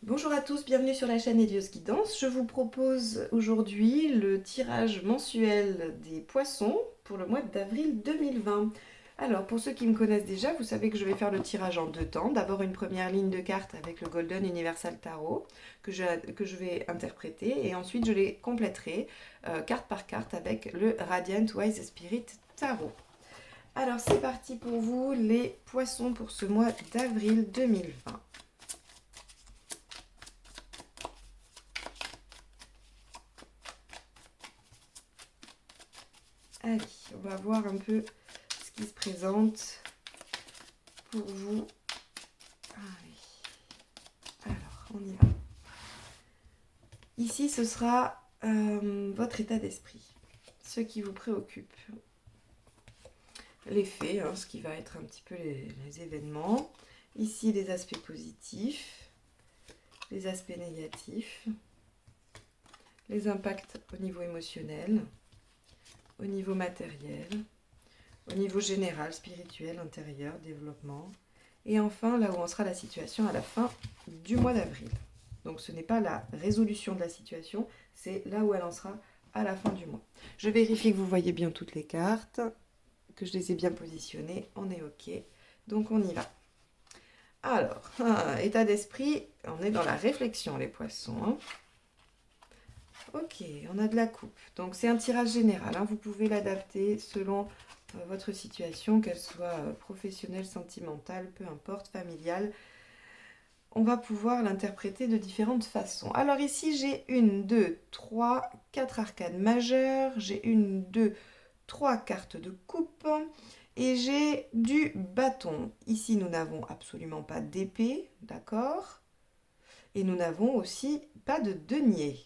Bonjour à tous, bienvenue sur la chaîne Elios Guidance. Je vous propose aujourd'hui le tirage mensuel des poissons pour le mois d'avril 2020. Alors, pour ceux qui me connaissent déjà, vous savez que je vais faire le tirage en deux temps. D'abord une première ligne de cartes avec le Golden Universal Tarot que je vais interpréter et ensuite je les compléterai carte par carte avec le Radiant Wise Spirit Tarot. Alors, c'est parti pour vous les poissons pour ce mois d'avril 2020. Allez, on va voir un peu ce qui se présente pour vous. Allez, alors on y va. Ici, ce sera votre état d'esprit, ce qui vous préoccupe. Les faits, ce qui va être un petit peu les événements. Ici, les aspects positifs, les aspects négatifs, les impacts au niveau émotionnel, au niveau matériel, au niveau général, spirituel, intérieur, développement. Et enfin, là où en sera la situation à la fin du mois d'avril. Donc ce n'est pas la résolution de la situation, c'est là où elle en sera à la fin du mois. Je vérifie que vous voyez bien toutes les cartes, que je les ai bien positionnées. On est OK. Donc on y va. Alors, état d'esprit, on est dans la réflexion les poissons. Ok, on a de la coupe. Donc c'est un tirage général. Vous pouvez l'adapter selon votre situation, qu'elle soit professionnelle, sentimentale, peu importe, familiale. On va pouvoir l'interpréter de différentes façons. Alors ici, j'ai 1, 2, 3, 4 arcades majeures. J'ai 1, 2, 3 cartes de coupe. Et j'ai du bâton. Ici, nous n'avons absolument pas d'épée, d'accord? Et nous n'avons aussi pas de denier.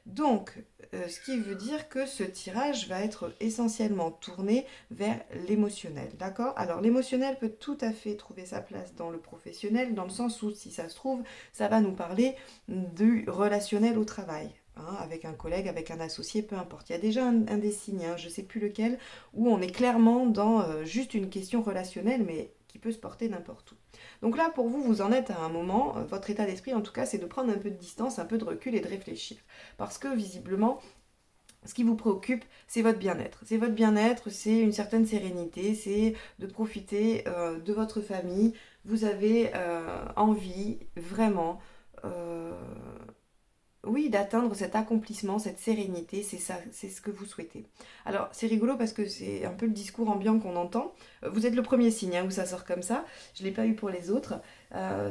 Donc, ce qui veut dire que ce tirage va être essentiellement tourné vers l'émotionnel, d'accord? Alors, l'émotionnel peut tout à fait trouver sa place dans le professionnel, dans le sens où, si ça se trouve, ça va nous parler du relationnel au travail. Avec un collègue, avec un associé, peu importe. Il y a déjà un des signes, je ne sais plus lequel, où on est clairement dans juste une question relationnelle, mais qui peut se porter n'importe où. Donc là, pour vous, vous en êtes à un moment, votre état d'esprit en tout cas, c'est de prendre un peu de distance, un peu de recul et de réfléchir. Parce que visiblement, ce qui vous préoccupe, c'est votre bien-être. C'est votre bien-être, c'est une certaine sérénité, c'est de profiter de votre famille. Vous avez envie vraiment oui, d'atteindre cet accomplissement, cette sérénité, c'est ça, c'est ce que vous souhaitez. Alors, c'est rigolo parce que c'est un peu le discours ambiant qu'on entend. Vous êtes le premier signe où ça sort comme ça. Je ne l'ai pas eu pour les autres.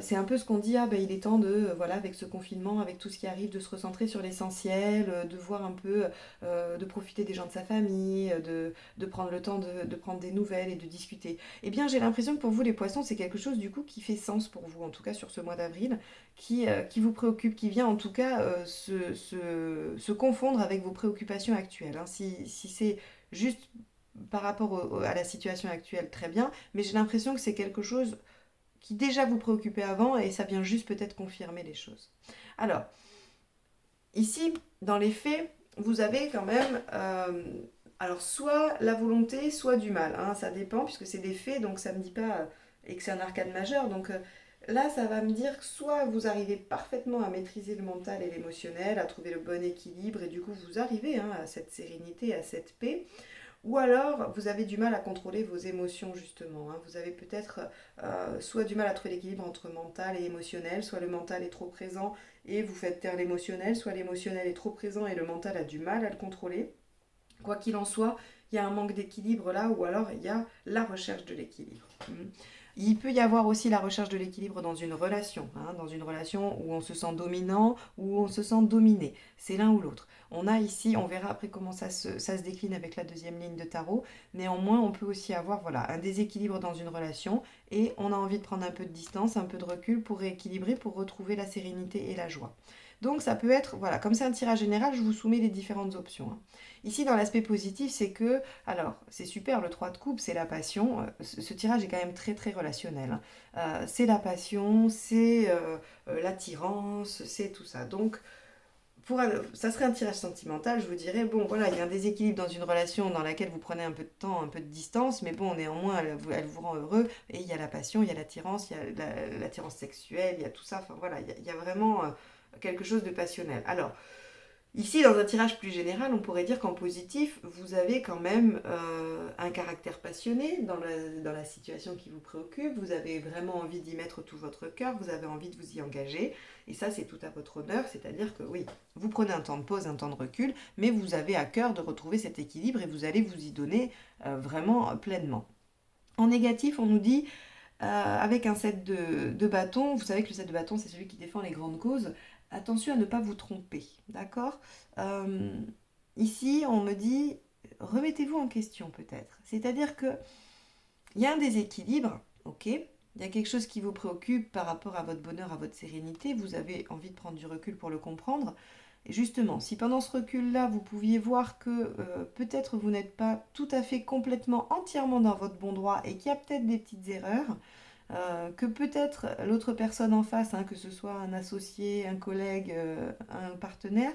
C'est un peu ce qu'on dit, il est temps de, voilà, avec ce confinement, avec tout ce qui arrive, de se recentrer sur l'essentiel, de voir un peu, de profiter des gens de sa famille, de prendre le temps de prendre des nouvelles et de discuter. Eh bien, j'ai l'impression que pour vous, les poissons, c'est quelque chose du coup qui fait sens pour vous, en tout cas sur ce mois d'avril qui vous préoccupe, qui vient en tout cas se confondre avec vos préoccupations actuelles. Si c'est juste par rapport à la situation actuelle, très bien, mais j'ai l'impression que c'est quelque chose qui déjà vous préoccupait avant et ça vient juste peut-être confirmer les choses. Alors, ici, dans les faits, vous avez quand même alors soit la volonté, soit du mal. Ça dépend puisque c'est des faits, donc ça ne me dit pas et que c'est un arcane majeur. Donc là, ça va me dire que soit vous arrivez parfaitement à maîtriser le mental et l'émotionnel, à trouver le bon équilibre et du coup vous arrivez à cette sérénité, à cette paix. Ou alors, vous avez du mal à contrôler vos émotions, justement. Vous avez peut-être soit du mal à trouver l'équilibre entre mental et émotionnel, soit le mental est trop présent et vous faites taire l'émotionnel, soit l'émotionnel est trop présent et le mental a du mal à le contrôler. Quoi qu'il en soit, il y a un manque d'équilibre là, ou alors il y a la recherche de l'équilibre. Il peut y avoir aussi la recherche de l'équilibre dans une relation où on se sent dominant, où on se sent dominé. C'est l'un ou l'autre. On a ici, on verra après comment ça se décline avec la deuxième ligne de tarot. Néanmoins, on peut aussi avoir voilà, un déséquilibre dans une relation et on a envie de prendre un peu de distance, un peu de recul pour rééquilibrer, pour retrouver la sérénité et la joie. Donc ça peut être, voilà, comme c'est un tirage général, je vous soumets les différentes options. Ici, dans l'aspect positif, c'est que, alors, c'est super, le 3 de coupe, c'est la passion. Ce tirage est quand même très, très relationnel. C'est la passion, c'est l'attirance, c'est tout ça. Donc, ça serait un tirage sentimental, je vous dirais, bon voilà, il y a un déséquilibre dans une relation dans laquelle vous prenez un peu de temps, un peu de distance, mais bon, néanmoins, elle vous rend heureux, et il y a la passion, il y a l'attirance, il y a l'attirance sexuelle, il y a tout ça, enfin voilà, il y a vraiment quelque chose de passionnel. Alors, ici, dans un tirage plus général, on pourrait dire qu'en positif, vous avez quand même un caractère passionné dans la situation qui vous préoccupe, vous avez vraiment envie d'y mettre tout votre cœur, vous avez envie de vous y engager, et ça c'est tout à votre honneur, c'est-à-dire que oui, vous prenez un temps de pause, un temps de recul, mais vous avez à cœur de retrouver cet équilibre et vous allez vous y donner vraiment pleinement. En négatif, on nous dit avec un set de bâtons, vous savez que le set de bâtons c'est celui qui défend les grandes causes, attention à ne pas vous tromper, d'accord. Euh, Ici, on me dit, remettez-vous en question peut-être. C'est-à-dire que il y a un déséquilibre, ok. Il y a quelque chose qui vous préoccupe par rapport à votre bonheur, à votre sérénité. Vous avez envie de prendre du recul pour le comprendre. Et justement, si pendant ce recul-là, vous pouviez voir que peut-être vous n'êtes pas tout à fait complètement, entièrement dans votre bon droit et qu'il y a peut-être des petites erreurs, que peut-être l'autre personne en face, hein, que ce soit un associé, un collègue, un partenaire,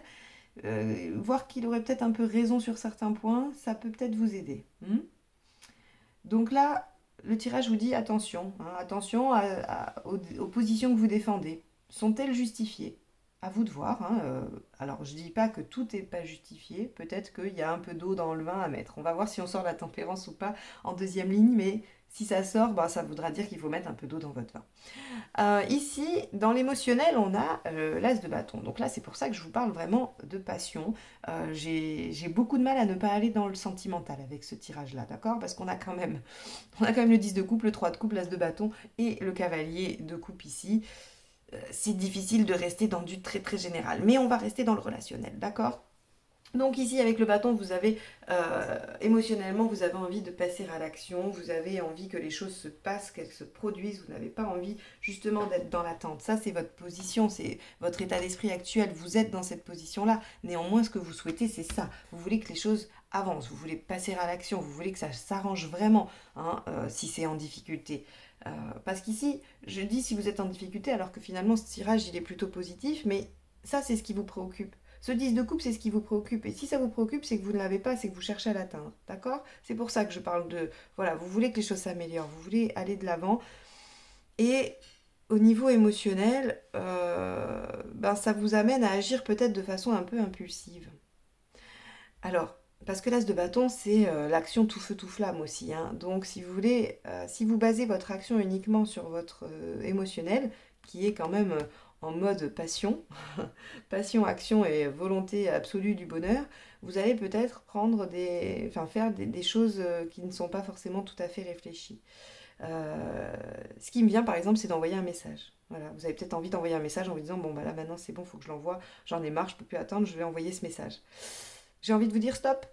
voir qu'il aurait peut-être un peu raison sur certains points, ça peut peut-être vous aider. Donc là, le tirage vous dit attention, hein, attention aux positions que vous défendez. Sont-elles justifiées? À vous de voir, hein, alors je ne dis pas que tout n'est pas justifié, peut-être qu'il y a un peu d'eau dans le vin à mettre. On va voir si on sort la tempérance ou pas en deuxième ligne, mais si ça sort, bah, ça voudra dire qu'il faut mettre un peu d'eau dans votre vin. Ici, dans l'émotionnel, on a l'as de bâton. Donc là, c'est pour ça que je vous parle vraiment de passion. J'ai beaucoup de mal à ne pas aller dans le sentimental avec ce tirage-là, d'accord? Parce on a quand même le 10 de coupe, le 3 de coupe, l'as de bâton et le cavalier de coupe ici. C'est difficile de rester dans du très très général, mais on va rester dans le relationnel, d'accord? Donc ici avec le bâton, vous avez émotionnellement, vous avez envie de passer à l'action, vous avez envie que les choses se passent, qu'elles se produisent, vous n'avez pas envie justement d'être dans l'attente. Ça c'est votre position, c'est votre état d'esprit actuel, vous êtes dans cette position-là. Néanmoins ce que vous souhaitez c'est ça, vous voulez que les choses avancent, vous voulez passer à l'action, vous voulez que ça s'arrange vraiment, hein, si c'est en difficulté. Parce qu'ici, je dis si vous êtes en difficulté alors que finalement ce tirage il est plutôt positif, mais ça c'est ce qui vous préoccupe. Ce 10 de coupe, c'est ce qui vous préoccupe. Et si ça vous préoccupe, c'est que vous ne l'avez pas, c'est que vous cherchez à l'atteindre. D'accord? C'est pour ça que je parle de... Voilà, vous voulez que les choses s'améliorent, vous voulez aller de l'avant. Et au niveau émotionnel, ben, ça vous amène à agir peut-être de façon un peu impulsive. Alors, parce que l'as de bâton, c'est l'action tout feu tout flamme aussi, hein. Donc, si vous voulez, si vous basez votre action uniquement sur votre émotionnel, qui est quand même en mode passion, passion, action et volonté absolue du bonheur, vous allez peut-être faire des choses qui ne sont pas forcément tout à fait réfléchies. Ce qui me vient par exemple, c'est d'envoyer un message. Voilà, vous avez peut-être envie d'envoyer un message en vous disant bon bah là maintenant c'est bon, il faut que je l'envoie, j'en ai marre, je peux plus attendre, je vais envoyer ce message. J'ai envie de vous dire stop.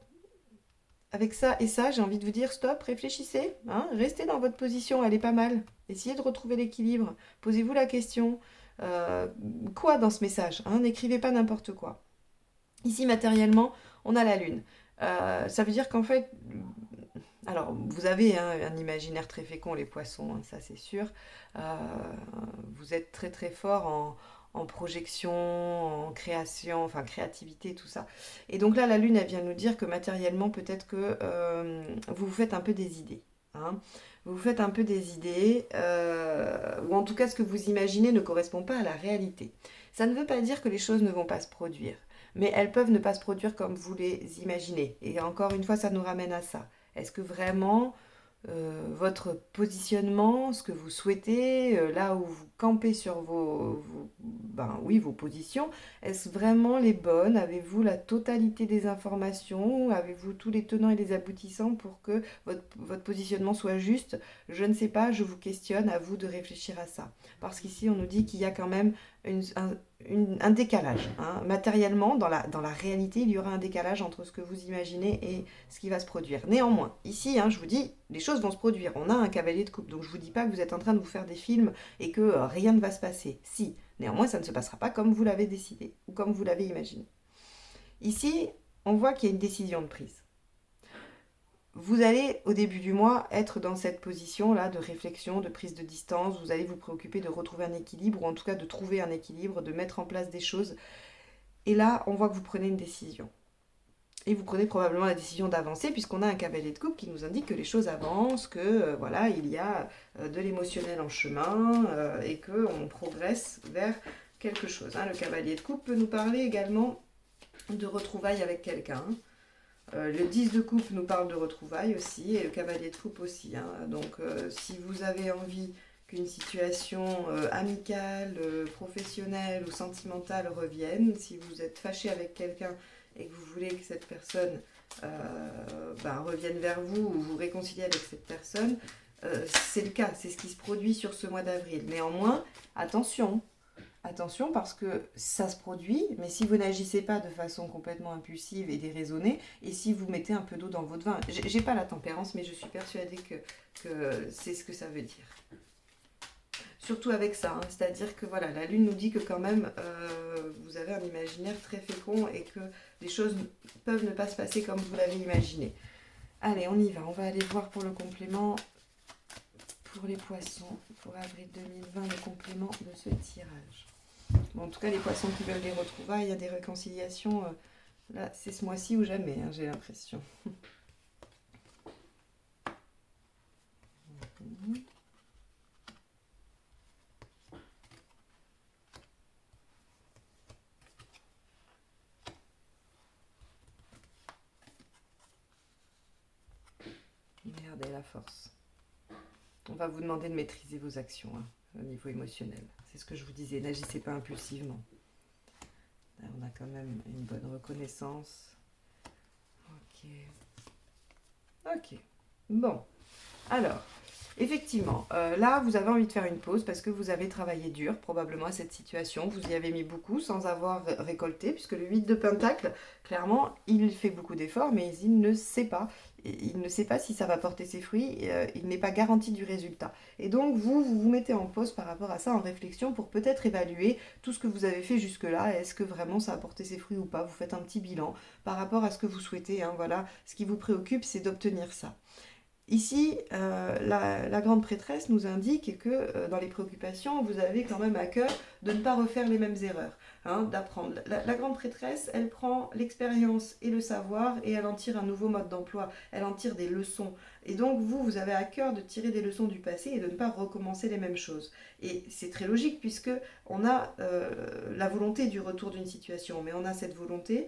Avec ça et ça, j'ai envie de vous dire stop, réfléchissez, hein, restez dans votre position, elle est pas mal. Essayez de retrouver l'équilibre. Posez-vous la question, euh, quoi dans ce message, hein, n'écrivez pas n'importe quoi. Ici, matériellement, on a la Lune. Ça veut dire qu'en fait, alors vous avez hein, un imaginaire très fécond, les poissons, hein, ça c'est sûr. Euh, vous êtes très très fort en projection, en création, enfin créativité, tout ça. Et donc là, la Lune, elle vient nous dire que matériellement, peut-être que vous vous faites un peu des idées, hein. Vous vous faites un peu des idées, ou en tout cas ce que vous imaginez ne correspond pas à la réalité. Ça ne veut pas dire que les choses ne vont pas se produire, mais elles peuvent ne pas se produire comme vous les imaginez. Et encore une fois, ça nous ramène à ça. Est-ce que vraiment votre positionnement, ce que vous souhaitez, là où vous campez sur vos positions, est-ce vraiment les bonnes? Avez-vous la totalité des informations? Avez-vous tous les tenants et les aboutissants pour que votre positionnement soit juste? Je ne sais pas, je vous questionne, à vous de réfléchir à ça. Parce qu'ici, on nous dit qu'il y a quand même un décalage, hein. Matériellement, dans la réalité, il y aura un décalage entre ce que vous imaginez et ce qui va se produire. Néanmoins, ici, hein, je vous dis, les choses vont se produire. On a un cavalier de coupe, donc je ne vous dis pas que vous êtes en train de vous faire des films et que rien ne va se passer. Si, néanmoins, ça ne se passera pas comme vous l'avez décidé ou comme vous l'avez imaginé. Ici, on voit qu'il y a une décision de prise. Vous allez, au début du mois, être dans cette position-là de réflexion, de prise de distance. Vous allez vous préoccuper de retrouver un équilibre, ou en tout cas de trouver un équilibre, de mettre en place des choses. Et là, on voit que vous prenez une décision. Et vous prenez probablement la décision d'avancer puisqu'on a un cavalier de coupe qui nous indique que les choses avancent, que voilà, il y a de l'émotionnel en chemin et qu'on progresse vers quelque chose. Hein. Le cavalier de coupe peut nous parler également de retrouvailles avec quelqu'un. Le 10 de coupe nous parle de retrouvailles aussi et le cavalier de coupe aussi. Hein. Donc si vous avez envie qu'une situation amicale, professionnelle ou sentimentale revienne, si vous êtes fâché avec quelqu'un et que vous voulez que cette personne revienne vers vous ou vous réconciliez avec cette personne, c'est le cas, c'est ce qui se produit sur ce mois d'avril. Néanmoins, attention, attention parce que ça se produit, mais si vous n'agissez pas de façon complètement impulsive et déraisonnée, et si vous mettez un peu d'eau dans votre vin, j'ai pas la tempérance, mais je suis persuadée que c'est ce que ça veut dire. Surtout avec ça, hein. C'est-à-dire que voilà, la Lune nous dit que quand même vous avez un imaginaire très fécond et que les choses peuvent ne pas se passer comme vous l'avez imaginé. Allez, on y va, on va aller voir pour le complément pour les poissons, pour avril 2020, le complément de ce tirage. Bon, en tout cas, les poissons qui veulent les retrouvailles, il y a des réconciliations, là, c'est ce mois-ci ou jamais, hein, j'ai l'impression. Regardez la force. On va vous demander de maîtriser vos actions hein, au niveau émotionnel. C'est ce que je vous disais, n'agissez pas impulsivement. Là, on a quand même une bonne reconnaissance. Ok. Ok. Bon. Alors, effectivement, là, vous avez envie de faire une pause parce que vous avez travaillé dur, probablement, à cette situation. Vous y avez mis beaucoup sans avoir récolté, puisque le 8 de Pentacle, clairement, il fait beaucoup d'efforts, mais il ne sait pas. Il ne sait pas si ça va porter ses fruits, il n'est pas garanti du résultat. Et donc, vous mettez en pause par rapport à ça, en réflexion, pour peut-être évaluer tout ce que vous avez fait jusque-là. Est-ce que vraiment ça a porté ses fruits ou pas? Vous faites un petit bilan par rapport à ce que vous souhaitez. Hein, voilà. Ce qui vous préoccupe, c'est d'obtenir ça. Ici, la grande prêtresse nous indique que dans les préoccupations, vous avez quand même à cœur de ne pas refaire les mêmes erreurs, hein, d'apprendre. La grande prêtresse, elle prend l'expérience et le savoir et elle en tire un nouveau mode d'emploi, elle en tire des leçons. Et donc vous avez à cœur de tirer des leçons du passé et de ne pas recommencer les mêmes choses. Et c'est très logique puisque on a la volonté du retour d'une situation, mais on a cette volonté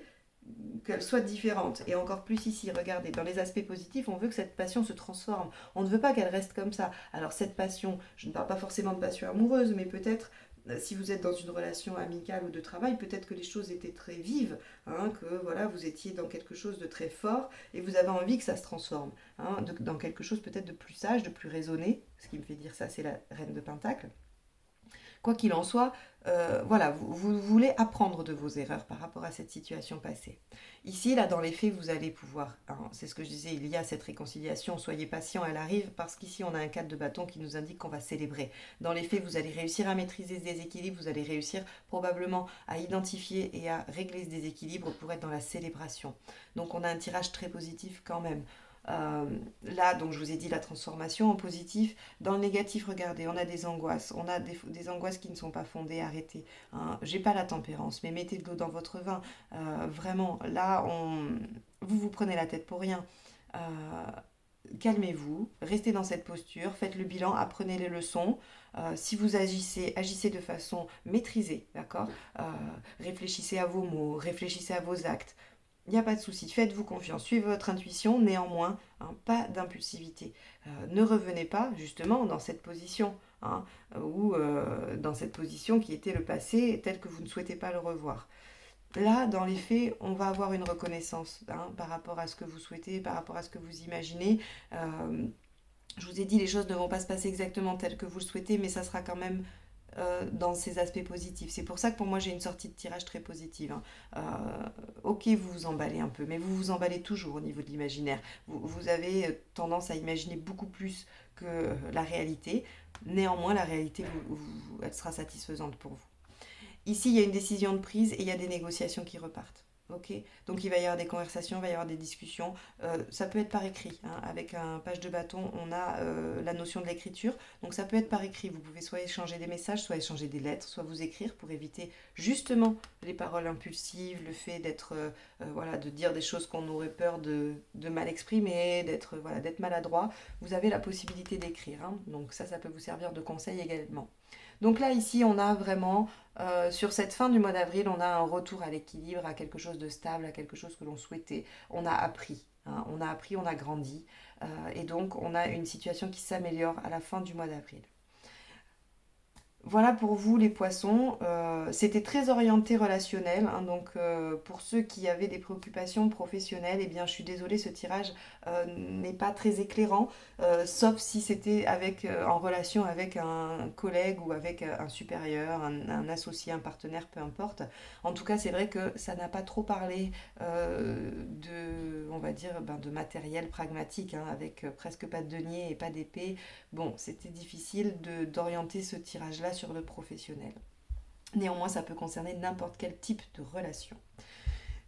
qu'elle soit différente. Et encore plus ici, regardez, dans les aspects positifs, on veut que cette passion se transforme. On ne veut pas qu'elle reste comme ça. Alors cette passion, je ne parle pas forcément de passion amoureuse, mais peut-être si vous êtes dans une relation amicale ou de travail, peut-être que les choses étaient très vives, hein, que voilà, vous étiez dans quelque chose de très fort et vous avez envie que ça se transforme, hein, dans quelque chose peut-être de plus sage, de plus raisonné. Ce qui me fait dire ça, c'est la reine de Pentacle. Quoi qu'il en soit, voilà, vous voulez apprendre de vos erreurs par rapport à cette situation passée. Ici, là, dans les faits, vous allez pouvoir, hein, c'est ce que je disais, il y a cette réconciliation, soyez patient, elle arrive, parce qu'ici, on a un 4 de bâton qui nous indique qu'on va célébrer. Dans les faits, vous allez réussir à maîtriser ce déséquilibre, vous allez réussir probablement à identifier et à régler ce déséquilibre pour être dans la célébration. Donc, on a un tirage très positif quand même. Là, donc je vous ai dit la transformation en positif. Dans le négatif, regardez, on a des angoisses. On a des angoisses qui ne sont pas fondées, arrêtez. Hein. J'ai pas la tempérance, mais mettez de l'eau dans votre vin. Vraiment, là, vous prenez la tête pour rien. Calmez-vous, restez dans cette posture, faites le bilan, apprenez les leçons. Si vous agissez de façon maîtrisée, d'accord. Réfléchissez à vos mots, réfléchissez à vos actes. Il n'y a pas de souci, faites-vous confiance, suivez votre intuition, néanmoins, hein, pas d'impulsivité. Ne revenez pas justement dans cette position, hein, ou dans cette position qui était le passé, tel que vous ne souhaitez pas le revoir. Là, dans les faits, on va avoir une reconnaissance hein, par rapport à ce que vous souhaitez, par rapport à ce que vous imaginez. Je vous ai dit, les choses ne vont pas se passer exactement telles que vous le souhaitez, mais ça sera quand même dans ces aspects positifs. C'est pour ça que pour moi j'ai une sortie de tirage très positive. Hein. Ok, vous vous emballez un peu, mais vous vous emballez toujours au niveau de l'imaginaire. Vous avez tendance à imaginer beaucoup plus que la réalité. Néanmoins, la réalité, elle sera satisfaisante pour vous. Ici, il y a une décision de prise et il y a des négociations qui repartent. Ok, donc il va y avoir des conversations, il va y avoir des discussions. Ça peut être par écrit, hein. Avec un page de bâton, on a la notion de l'écriture. Donc ça peut être par écrit. Vous pouvez soit échanger des messages, soit échanger des lettres, soit vous écrire pour éviter justement les paroles impulsives, le fait d'être, voilà, de dire des choses qu'on aurait peur de mal exprimer, d'être, voilà, d'être maladroit. Vous avez la possibilité d'écrire, hein. Donc ça peut vous servir de conseil également. Donc là, ici, on a vraiment, sur cette fin du mois d'avril, on a un retour à l'équilibre, à quelque chose de stable, à quelque chose que l'on souhaitait. On a appris, hein, on a appris, on a grandi. Et donc, on a une situation qui s'améliore à la fin du mois d'avril. Voilà pour vous les poissons. C'était très orienté relationnel, hein, donc pour ceux qui avaient des préoccupations professionnelles, eh bien je suis désolée, ce tirage n'est pas très éclairant, sauf si c'était avec, en relation avec un collègue ou avec un supérieur, un associé, un partenaire, peu importe. En tout cas, c'est vrai que ça n'a pas trop parlé de, on va dire, ben, de matériel pragmatique, hein, avec presque pas de denier et pas d'épée. Bon, c'était difficile d'orienter ce tirage-là sur le professionnel. Néanmoins, ça peut concerner n'importe quel type de relation.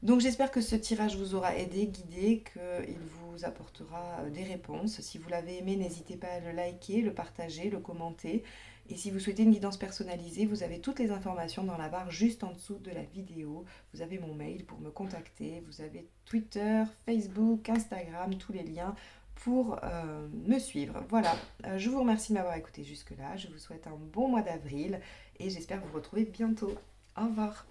Donc j'espère que ce tirage vous aura aidé, guidé, qu'il vous apportera des réponses. Si vous l'avez aimé, n'hésitez pas à le liker, le partager, le commenter. Et si vous souhaitez une guidance personnalisée, vous avez toutes les informations dans la barre juste en dessous de la vidéo. Vous avez mon mail pour me contacter, vous avez Twitter, Facebook, Instagram, tous les liens pour me suivre. Voilà, je vous remercie de m'avoir écouté jusque-là. Je vous souhaite un bon mois d'avril et j'espère vous retrouver bientôt. Au revoir.